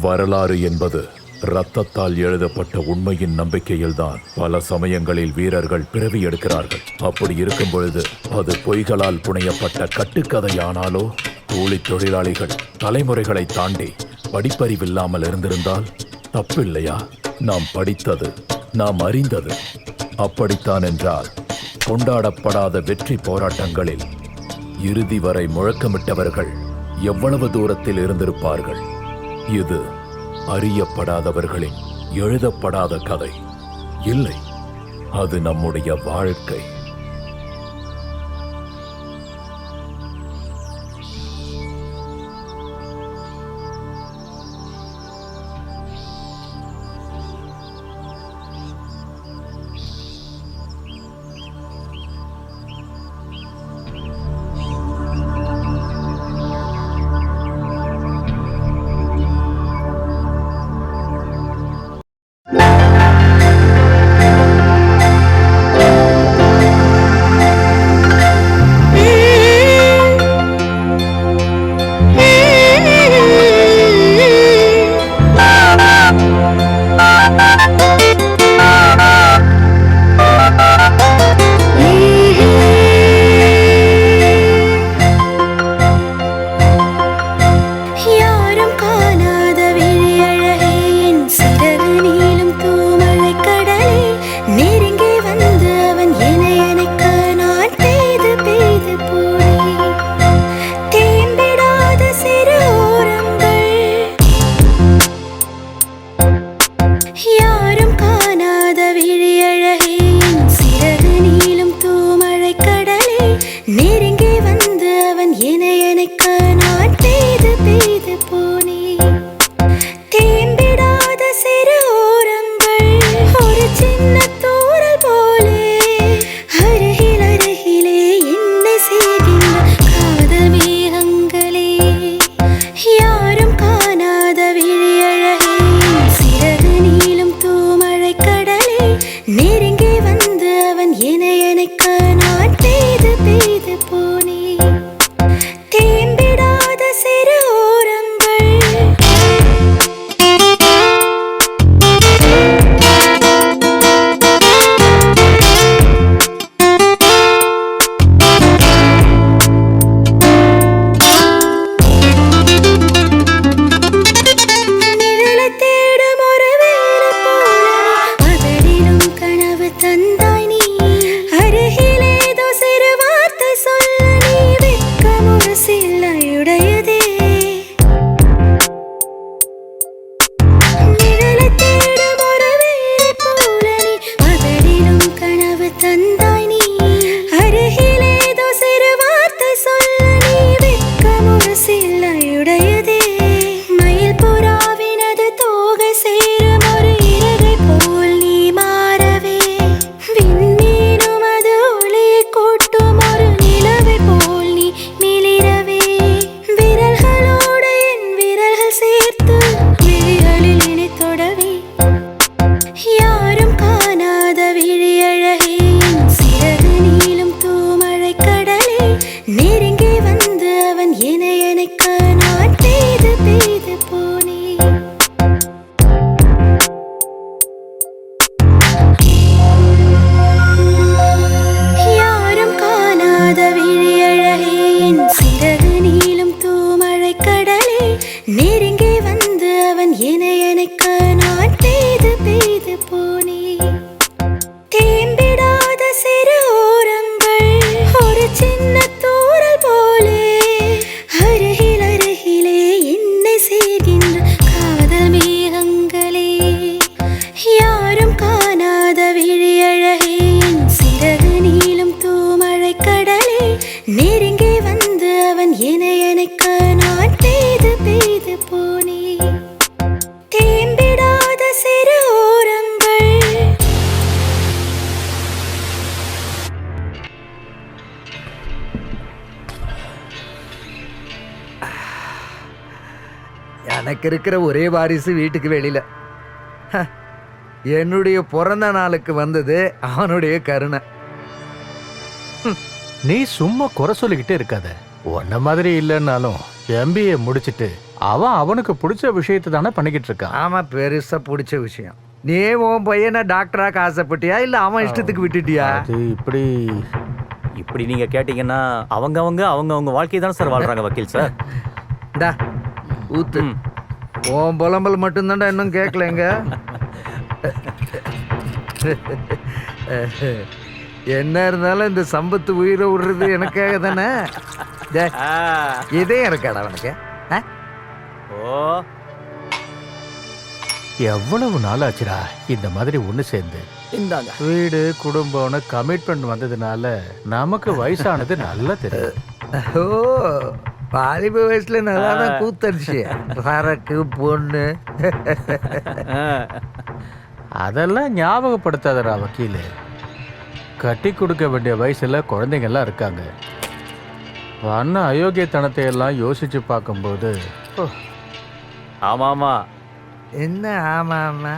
வரலாறு என்பது இரத்தத்தால் எழுதப்பட்ட உண்மையின் நம்பிக்கையில்தான் பல சமயங்களில் வீரர்கள் பிறவி எடுக்கிறார்கள். அப்படி இருக்கும் பொழுது அது பொய்களால் புனையப்பட்ட கட்டுக்கதையானாலோ, கூலி தொழிலாளிகள் தலைமுறைகளை தாண்டி படிப்பறிவில்லாமல் இருந்திருந்தால் தப்பில்லையா? நாம் படித்தது, நாம் அறிந்தது அப்படித்தான் என்றால் கொண்டாடப்படாத வெற்றி போராட்டங்களில் இறுதி வரை முழக்கமிட்டவர்கள் எவ்வளவு தூரத்தில் இருந்திருப்பார்கள்? இது அறியப்படாதவர்களின் எழுதப்படாத கதை இல்லை, அது நம்முடைய வாழ்க்கை. எனக்கு இருக்கிற ஒரே வாரிசு வீட்டுக்கு வெளியில. என்னுடைய பிறந்த நாளுக்கு வந்தது அவனுடைய கருணை. நீ சும்மா குறை சொல்லிக்கிட்டே இருக்காத. உன்ன மாதிரி இல்லைன்னாலும் MBA முடிச்சிட்டு அவன் அவனுக்கு பிடிச்ச விஷயத்தை தானே பண்ணிக்கிட்டு இருக்கான். ஆமா, பெருசா பிடிச்ச விஷயம். நீ உன் பையனை டாக்டராக்க ஆசைப்பட்டியா இல்ல அவன் இஷ்டத்துக்கு விட்டுட்டியா? அது இப்படி இப்படி நீங்க கேட்டீங்கன்னா அவங்க வாழ்க்கை தானே சார் வாழ்றாங்க வக்கீல் சார். இந்தா ஊத்து. உன் புலம்பல் மட்டும்தான்டா இன்னும் கேட்கலங்க. என்ன இருந்தாலும் இந்த சம்பத்து உயிரை விடுறது எனக்காக தானே. இதே இருக்காடா அவனுக்கு. ஓ, எவ்வளவு நாள் ஆச்சுடா இந்த மாதிரி ஒண்ணு சேர்ந்து. இந்தாங்க. வீடு குடும்பம்னு கமிட்மெண்ட் வந்ததுனால நமக்கு வயசானது நல்லா தெரியும். ஓ, வாலிப வயசுல நல்லா தான் கூத்தடிச்சு. சரக்கு பொண்ணு அதெல்லாம் ஞாபகப்படுத்தாதடா வக்கீலு. கட்டி கொடுக்க வேண்டிய வயசுல குழந்தைங்கள்லாம் இருக்காங்க. அண்ணா அயோக்கியத்தனத்தை எல்லாம் யோசிச்சு பார்க்கும்போது ஆமாமா. என்ன ஆமா ஆமா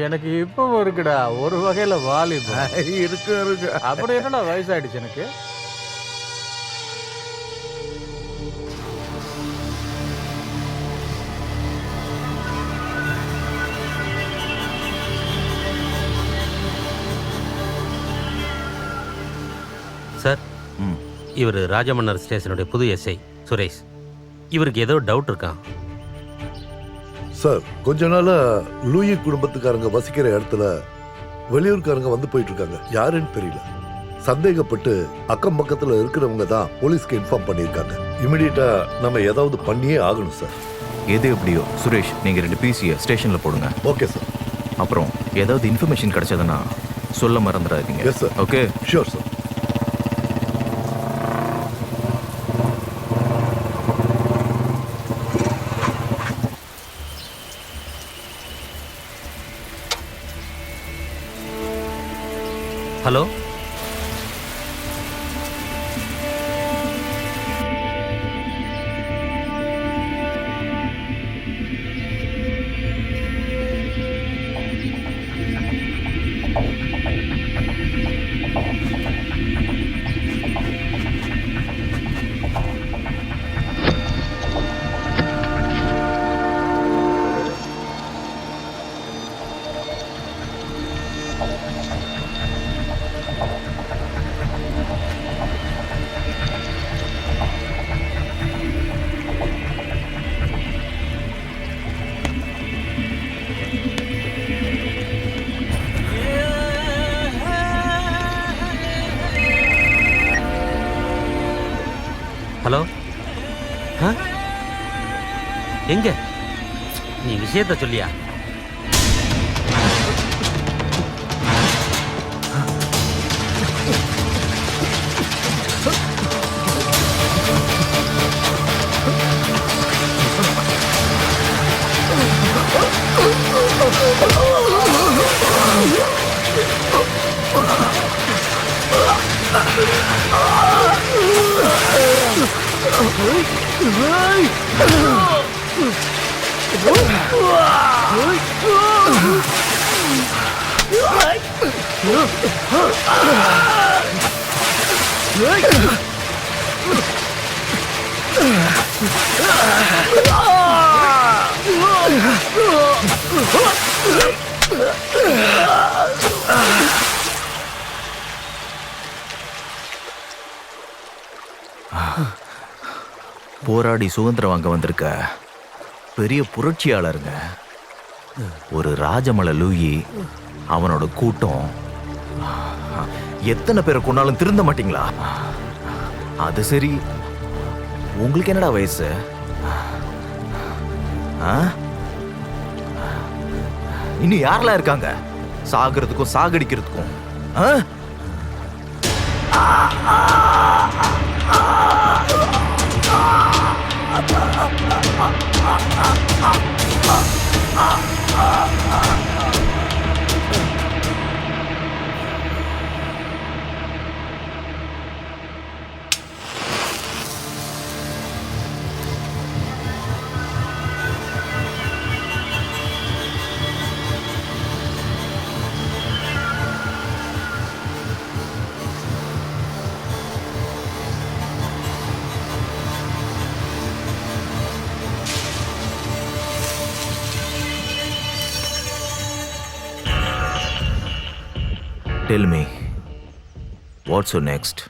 எனக்கு இப்பவும் இருக்குடா ஒரு வகையில வாலிபம். இருக்கு இருக்கு. அப்படி என்னடா வயசாயிடுச்சு எனக்கு. சார், இவர் ராஜமன்னர் ஸ்டேஷனுடைய புது எஸ்ஐ சுரேஷ். இவருக்கு ஏதோ டவுட் இருக்கான் சார். கொஞ்ச நாளா லூயி குடும்பத்துக்காரங்க வசிக்கிற இடத்துல வெளியூர்காரங்க வந்து போயிட்டு இருக்காங்க. யாருன்னு தெரியல. சந்தேகப்பட்டு அக்கம் பக்கத்துல இருக்கிறவங்க தான் போலீஸ்க்கு இன்ஃபார்ம் பண்ணியிருக்காங்க. இமிடியேட்டா நம்ம ஏதாவது பண்ணியே ஆகணும் சார். எது எப்படியோ சுரேஷ், நீங்க 2 பிசியை ஸ்டேஷன்ல போடுங்க. Okay sir. அப்புறம் ஏதாவது இன்ஃபர்மேஷன் கிடைச்சதுன்னா சொல்ல மறந்துடாதீங்க. Yes sir. Okay, sure sir. Hello, hello. எங்க நீ விஷயத்த சொல்லியா? போராடி சுதந்திரம் வாங்க வந்திருக்க பெரிய புரட்சியாளருங்க. ஒரு ராஜமலை லூயி, அவனோட கூட்டம். எத்தனை பேரை கொண்டாலும் திருந்த மாட்டீங்களா? அது சரி, உங்களுக்கு என்னடா வயசு? இன்னும் யாரெல்லாம் இருக்காங்க சாகிறதுக்கும் சாகடிக்கிறதுக்கும்? Tell me, what's your next?